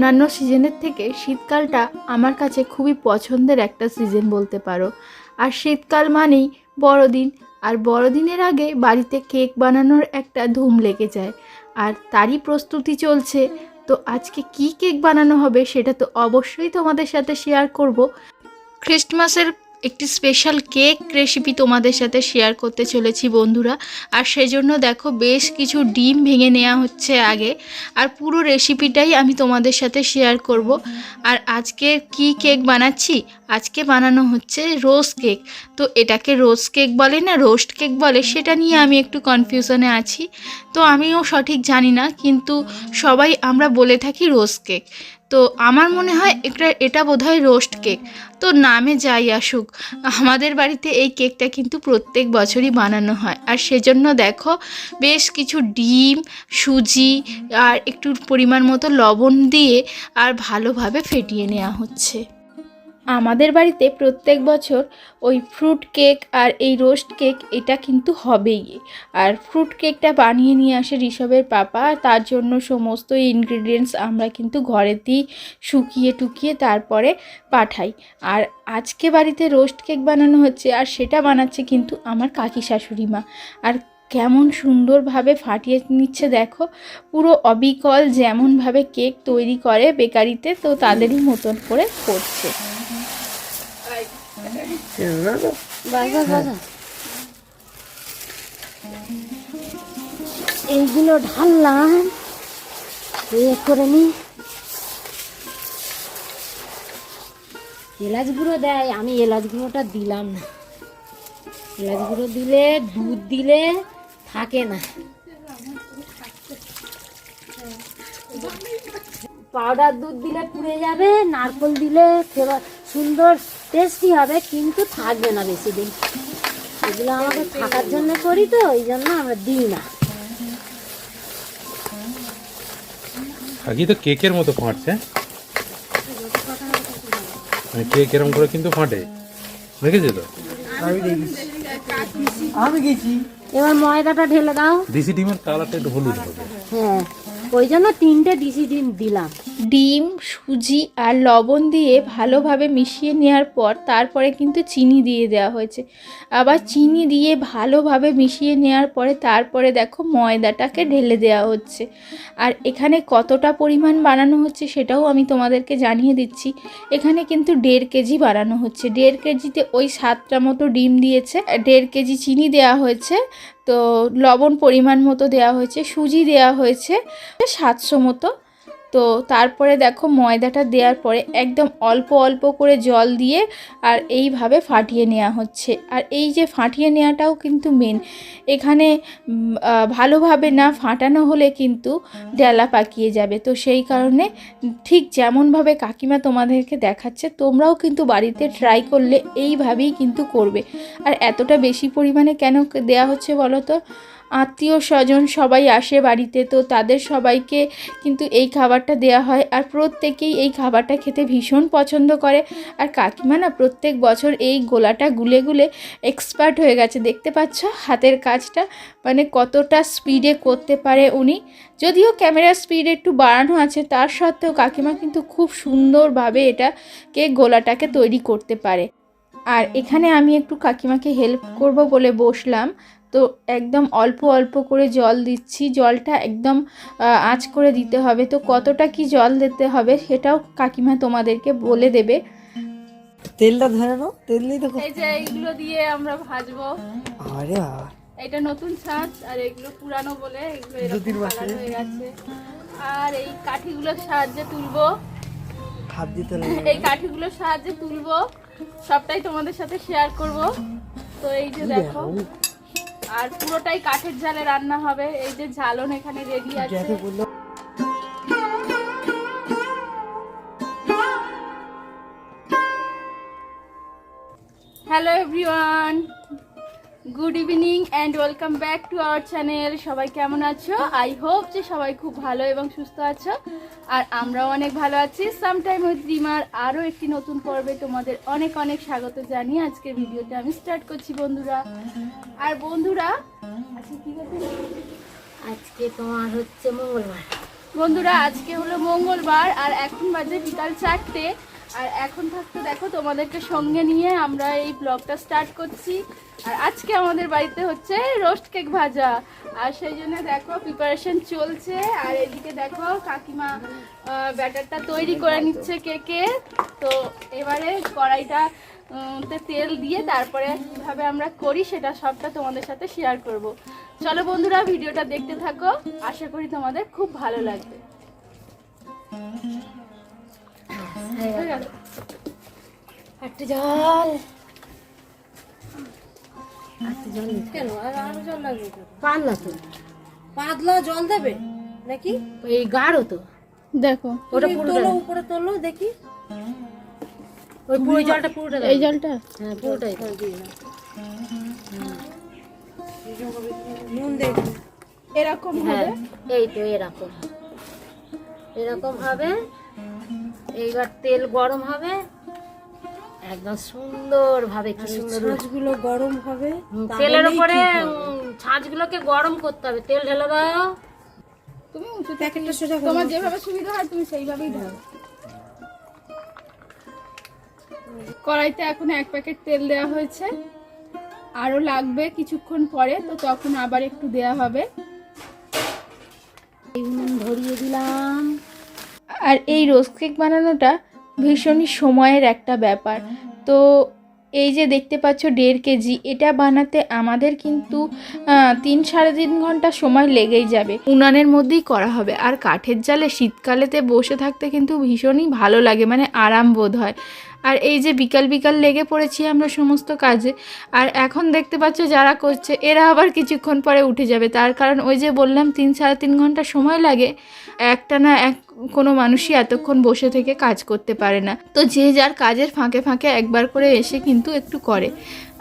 অন্যান্য সিজনের থেকে শীতকালটা আমার কাছে খুবই পছন্দের একটা সিজন বলতে পারো। আর শীতকাল মানেই বড়দিন, আর বড়দিনের আগে বাড়িতে কেক বানানোর একটা ধুম লেগে যায়, আর তারই প্রস্তুতি চলছে। তো আজকে কি কেক বানানো হবে সেটা তো অবশ্যই তোমাদের সাথে শেয়ার করব। ক্রিসমাসের একটি স্পেশাল কেক রেসিপি তোমাদের সাথে শেয়ার করতে চলেছি বন্ধুরা। আর সেজন্য দেখো বেশ কিছু ডিম ভেঙে নেওয়া হচ্ছে আগে, আর পুরো রেসিপিটাই আমি তোমাদের সাথে শেয়ার করব। আর আজকে কি কেক বানাচ্ছি, আজকে বানানো হচ্ছে রোজ কেক। তো এটাকে রোজ কেক বলে না রোস্ট কেক বলে, সেটা নিয়ে আমি একটু কনফিউশনে আছি। তো আমিও সঠিক জানি না, কিন্তু সবাই আমরা বলে থাকি রোজ কেক। তো আমার মনে হয় এটা বোধহয় রোস্ট কেক। তো নামে যাই আসুক, আমাদের বাড়িতে এই কেকটা কিন্তু প্রত্যেক বছরই বানানো হয়। আর সেজন্য দেখো বেশ কিছু ডিম, সুজি আর একটু পরিমাণ মতো লবণ দিয়ে আর ভালোভাবে ফেটিয়ে নেওয়া হচ্ছে। আমাদের বাড়িতে প্রত্যেক বছর ওই ফ্রুট কেক আর এই রোস্ট কেক এটা কিন্তু হবেই। আর ফ্রুট কেকটা বানিয়ে নিয়ে আসে ঋষভের পাপা, তার জন্য সমস্ত ইনগ্রিডিয়েন্টস আমরা কিন্তু ঘরেতেই শুকিয়ে টুকিয়ে তারপরে পাঠাই। আর আজকে বাড়িতে রোস্ট কেক বানানো হচ্ছে, আর সেটা বানাচ্ছে কিন্তু আমার কাকি শাশুড়ি মা। আর কেমন সুন্দরভাবে ফাটিয়ে নিচ্ছে দেখো, পুরো অবিকল যেমনভাবে কেক তৈরি করে বেকারিতে, তো তাদেরই মতন করে করছে। এইগুলো ঢাললাম করে নি। এলাচ গুঁড়ো দেয়, আমি এলাচ গুঁড়োটা দিলাম না। এলাচ গুঁড়ো দিলে দুধ দিলে থাকে না। পাউডার দুধ দিলে পুড়ে যাবে, নারকেল দিলে সুন্দর টেস্টি হবে, কিন্তু থাকবে না বেশি দিন। এগুলো আমাকে থাকার জন্য করি, তো এই জন্য আমরা দিই না। আগে তো কেকের মতো ফাটছে, মানে কেক এরকম করে কিন্তু ফাটে, দেখেছি তো আমি গেছি। এবার ময়দাটা ঢেলে দাও। দেশি ডিমের কালারটা একটু হলুদ হবে। হ্যাঁ, ওই জন্য 3টে ডিসি ডিম দিলাম। ডিম, সুজি আর লবণ দিয়ে ভালোভাবে মিশিয়ে নেওয়ার পর তারপরে কিন্তু চিনি দিয়ে দেওয়া হয়েছে। আবার চিনি দিয়ে ভালোভাবে মিশিয়ে নেওয়ার পরে তারপরে দেখো ময়দাটাকে ঢেলে দেওয়া হচ্ছে। আর এখানে কতটা পরিমাণ বানানো হচ্ছে সেটাও আমি তোমাদেরকে জানিয়ে দিচ্ছি। এখানে কিন্তু 1.5 কেজি বানানো হচ্ছে। 1.5 কেজিতে ওই 7টা মতো ডিম দিয়েছে, 1.5 কেজি চিনি দেওয়া হয়েছে, তো লবণ পরিমাণ মতো দেওয়া হয়েছে, সুজি দেওয়া হয়েছে 700 মতো। তো তারপরে দেখো ময়দাটা দেওয়ার পরে একদম অল্প অল্প করে জল দিয়ে আর এইভাবে ফাটিয়ে নেওয়া হচ্ছে। আর এই যে ফাটিয়ে নেওয়াটাও কিন্তু মেন এখানে। ভালোভাবে না ফাটানো হলে কিন্তু ডেলা পাকিয়ে যাবে। তো সেই কারণে ঠিক যেমনভাবে কাকিমা তোমাদেরকে দেখাচ্ছে, তোমরাও কিন্তু বাড়িতে ট্রাই করলে এইভাবেই কিন্তু করবে। আর এতটা বেশি পরিমাণে কেন দেওয়া হচ্ছে বলো তো? আত্মীয় স্বজন সবাই আসে বাড়িতে, তো তাদের সবাইকে কিন্তু এই খাবারটা দেওয়া হয়। আর প্রত্যেকেই এই খাবারটা খেতে ভীষণ পছন্দ করে। আর কাকিমা না প্রত্যেক বছর এই গোলাটা গুলে গুলে এক্সপার্ট হয়ে গেছে। দেখতে পাচ্ছ হাতের কাজটা, মানে কতটা স্পিডে করতে পারে উনি। যদিও ক্যামেরার স্পিড একটু বাড়ানো আছে, তার সত্ত্বেও কাকিমা কিন্তু খুব সুন্দরভাবে এটাকে গোলাটাকে তৈরি করতে পারে। আর এখানে আমি একটু কাকিমাকে হেল্প করব বলে বসলাম। তো একদম অল্প অল্প করে জল দিচ্ছি, জলটা একদম আঁচ করে দিতে হবে। তো কতটা কি জল দিতে হবে সেটাও কাকিমা তোমাদেরকে বলে দেবে। তেলটা ধরে নাও, তেল নেই তো। এই যে এইগুলো দিয়ে আমরা ভাজবো। আরে বাবা, এটা নতুন ছাঁচ, আর এগুলো পুরানো বলে এগুলো এরকম কালার হয়ে গেছে। আর এই কাঠিগুলোর সাহায্যে তুলবো, হাত দিতে লাগে। এই কাঠিগুলোর সাহায্যে তুলবো, সবটাই তোমাদের সাথে শেয়ার করব। তো এই যে দেখো, আর পুরোটাই কাঠের জালে রান্না হবে। এই যে ঝালন এখানে রেডি আছে। Hello everyone, good evening and welcome back to our channel. সবাই কেমন আছো? আই হোপ যে সবাই খুব ভালো এবং সুস্থ আছো। আর আমরাও অনেক ভালো আছি। সামটাইম উইথ রিমার আরও একটি নতুন পর্বে তোমাদের অনেক অনেক স্বাগত জানিয়ে আজকের ভিডিওটা আমি স্টার্ট করছি বন্ধুরা। আর বন্ধুরা আজকে কি করবে? আজকে তোমার হচ্ছে মঙ্গলবার। বন্ধুরা আজকে হলো মঙ্গলবার আর এখন বাজে বিকাল 4টে। আর এখন থাকতে দেখো তোমাদেরকে সঙ্গে নিয়ে আমরা এই ব্লগটা স্টার্ট করছি। আর আজকে আমাদের বাড়িতে হচ্ছে রোস্ট কেক ভাজা, আর সেই জন্য দেখো প্রিপারেশন চলছে। আর এদিকে দেখো কাকিমা ব্যাটারটা তৈরি করে নিচ্ছে কেকে। তো এবারে কড়াইটা তে তেল দিয়ে তারপরে কিভাবে আমরা করি সেটা সবটা তোমাদের সাথে শেয়ার করব। চলো বন্ধুরা ভিডিওটা দেখতে থাকো, আশা করি তোমাদের খুব ভালো লাগবে। একটা জল, একটা জল কেন আর আরো জল লাগবে তো? পাতলা তো, পাতলা জল দেবে নাকি? এই গাঢ় তো, দেখো ওটা পুরো উপরে তোলো দেখি। ওই পুরো জলটা পুরোটা দাও। এই জলটা হ্যাঁ পুরোটাই দিয়ে দাও। নুন দেখ এরকম হ্যাঁ, হবে। এই তো এরকম এরকম হবে। এইবার তেল গরম হবে একদম সুন্দর ভাবে, কি সুন্দর ছাঁচগুলো গরম হবে। তেলের উপরে ছাঁচগুলোকে গরম করতে হবে। তেল ঢেলে দাও। তুমি উঁচু প্যাকেটটা সোজা করো, তোমার যেভাবে সুবিধা হয় তুমি সেইভাবেই দাও। কড়াইতে এখন 1 প্যাকেট তেল দেওয়া হয়েছে, আরো লাগবে কিছুক্ষণ পরে, তো তখন আবার একটু দেয়া হবে। ধরিয়ে দিলাম। আর এই রোজ কেক বানানোটা ভীষণই সময়ের একটা ব্যাপার। তো এই যে দেখতে পাচ্ছ 1.5 কেজি, এটা বানাতে আমাদের কিন্তু 3-3.5 ঘন্টা সময় লেগেই যাবে। উনানের মধ্যেই করা হবে, আর কাঠের জালে শীতকালেতে বসে থাকতে কিন্তু ভীষণই ভালো লাগে, মানে আরাম বোধ হয়। আর এই যে বিকাল বিকাল লেগে পড়েছি আমরা সমস্ত কাজে। আর এখন দেখতে পাচ্ছ যারা করছে এরা আবার কিছুক্ষণ পরে উঠে যাবে, তার কারণ ওই যে বললাম 3-3.5 ঘন্টা সময় লাগে। কোনো মানুষই এতক্ষণ বসে থেকে কাজ করতে পারে না। তো যে যার কাজের ফাঁকে ফাঁকে একবার করে এসে কিন্তু একটু করে।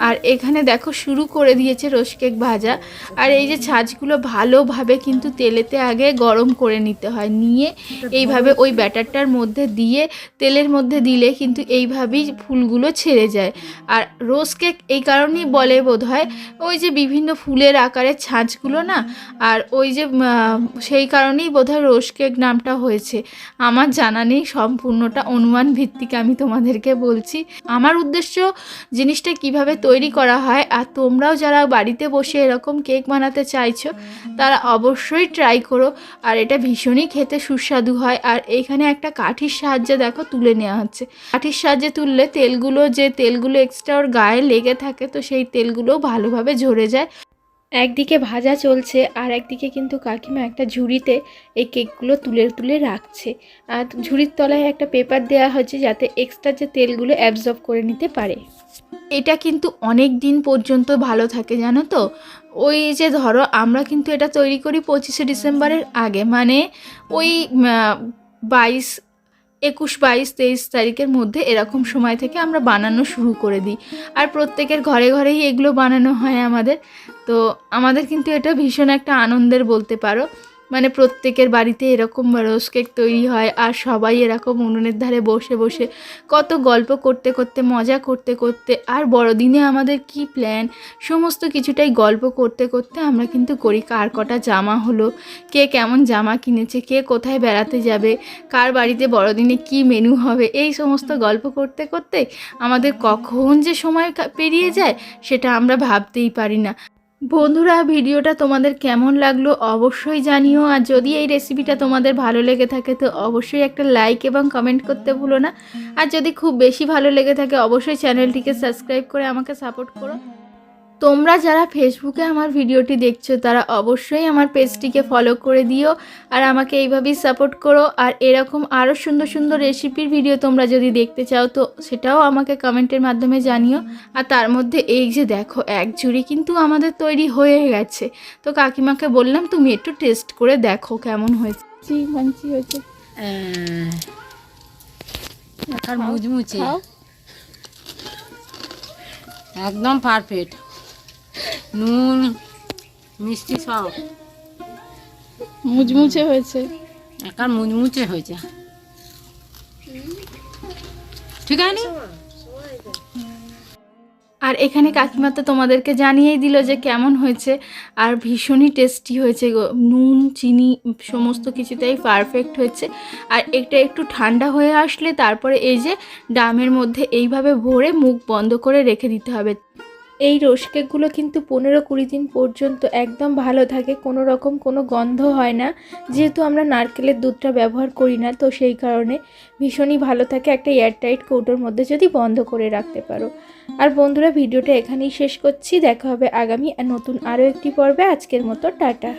আর এখানে দেখো শুরু করে দিয়েছে রোস্ট কেক ভাজা। আর এই যে ছাঁচগুলো ভালোভাবে কিন্তু তেলেতে আগে গরম করে নিতে হয়, নিয়ে এইভাবে ওই ব্যাটারটার মধ্যে দিয়ে তেলের মধ্যে দিলে কিন্তু এইভাবেই ফুলগুলো ছেড়ে যায়। আর রোস্ট কেক এই কারণেই বলে বোধহয়, ওই যে বিভিন্ন ফুলের আকারের ছাঁচগুলো না, আর ওই যে সেই কারণেই বোধহয় রোস্ট কেক নামটা হয়েছে। আমার জানা নেই, সম্পূর্ণটা অনুমান ভিত্তিক আমি তোমাদেরকে বলছি। আমার উদ্দেশ্য জিনিসটা কিভাবে তৈরি করা হয়, আর তোমরাও যারা বাড়িতে বসে এরকম কেক বানাতে চাইছো তারা অবশ্যই ট্রাই করো। আর এটা ভীষণই খেতে সুস্বাদু হয়। আর এখানে একটা কাঠির সাহায্যে দেখো তুলে নেওয়া হচ্ছে। কাঠির সাহায্যে তুললে তেলগুলো এক্সট্রা ওর গায়ে লেগে থাকে, তো সেই তেলগুলো ভালোভাবে ঝরে যায়। একদিকে ভাজা চলছে আর একদিকে কিন্তু কাকিমা একটা ঝুড়িতে এই কেকগুলো তুলে তুলে রাখছে। আর ঝুড়ির তলায় একটা পেপার দেওয়া হয়েছে যাতে এক্সট্রা যে তেলগুলো অ্যাবজর্ব করে নিতে পারে। এটা কিন্তু অনেক দিন পর্যন্ত ভালো থাকে, জানো তো। ওই যে ধরো আমরা কিন্তু এটা তৈরি করি 25শে ডিসেম্বরের আগে, মানে ওই 21, 22, 23 তারিখের মধ্যে এরকম সময় থেকে আমরা বানানো শুরু করে দিই। আর প্রত্যেকের ঘরে ঘরেই এগুলো বানানো হয় আমাদের। তো আমাদের কিন্তু এটা ভীষণ একটা আনন্দের বলতে পারো, মানে প্রত্যেকের বাড়িতে এরকম রোজ কেক তৈরি হয়। আর সবাই এরকম উনুনের ধারে বসে বসে কত গল্প করতে করতে, মজা করতে করতে, আর বড়দিনে আমাদের কি প্ল্যান সমস্ত কিছুটাই গল্প করতে করতে আমরা কিন্তু করি। কার কটা জামা হলো, কে কেমন জামা কিনেছে, কে কোথায় বেড়াতে যাবে, কার বাড়িতে বড়দিনে কি মেনু হবে, এই সমস্ত গল্প করতে করতে আমাদের কখন যে সময় পেরিয়ে যায় সেটা আমরা ভাবতেই পারি না। বন্ধুরা ভিডিওটা তোমাদের কেমন লাগলো অবশ্যই জানিও। আর যদি এই রেসিপিটা তোমাদের ভালো লেগে থাকে তো অবশ্যই একটা লাইক এবং কমেন্ট করতে ভুলো না। আর যদি খুব বেশি ভালো লেগে থাকে অবশ্যই চ্যানেলটিকে সাবস্ক্রাইব করে আমাকে সাপোর্ট করো। তোমরা যারা ফেসবুকে আমার ভিডিওটি দেখছো তারা অবশ্যই আমার পেজটিকে ফলো করে দিও আর আমাকে এইভাবেই সাপোর্ট করো। আর এরকম আরও সুন্দর সুন্দর রেসিপির ভিডিও তোমরা যদি দেখতে চাও তো সেটাও আমাকে কমেন্টের মাধ্যমে জানিও। আর তার মধ্যে এই যে দেখো 1 ঝুড়ি কিন্তু আমাদের তৈরি হয়ে গেছে। তো কাকিমাকে বললাম তুমি একটু টেস্ট করে দেখো কেমন হয়েছে। মানছি হয়েছে আর মুচমুচে একদম পারফেক্ট, নুন মিষ্টি সব মুচমুচে হয়েছে, একার মুচমুচে হয়েছে। ঠিক আছে। আর এখানে কাকিমা তো তোমাদেরকে জানিয়েই দিল যে কেমন হয়েছে, আর ভীষণই টেস্টি হয়েছে গো। নুন চিনি সমস্ত কিছুতেই পারফেক্ট হয়েছে। আর এটা একটু ঠান্ডা হয়ে আসলে তারপরে এই যে ড্রামের মধ্যে এইভাবে ভরে মুখ বন্ধ করে রেখে দিতে হবে। এই রোজ কেকগুলো কিন্তু 15-20 দিন পর্যন্ত একদম ভালো থাকে, কোনো রকম কোনো গন্ধ হয় না, যেহেতু আমরা নারকেলের দুধটা ব্যবহার করি না, তো সেই কারণে ভীষণই ভালো থাকে একটা এয়ারটাইট কৌটোর মধ্যে যদি বন্ধ করে রাখতে পারো। আর বন্ধুরা, ভিডিওটা এখানেই শেষ করছি। দেখা হবে আগামী নতুন আরও একটি পর্বে। আজকের মতো টাটা।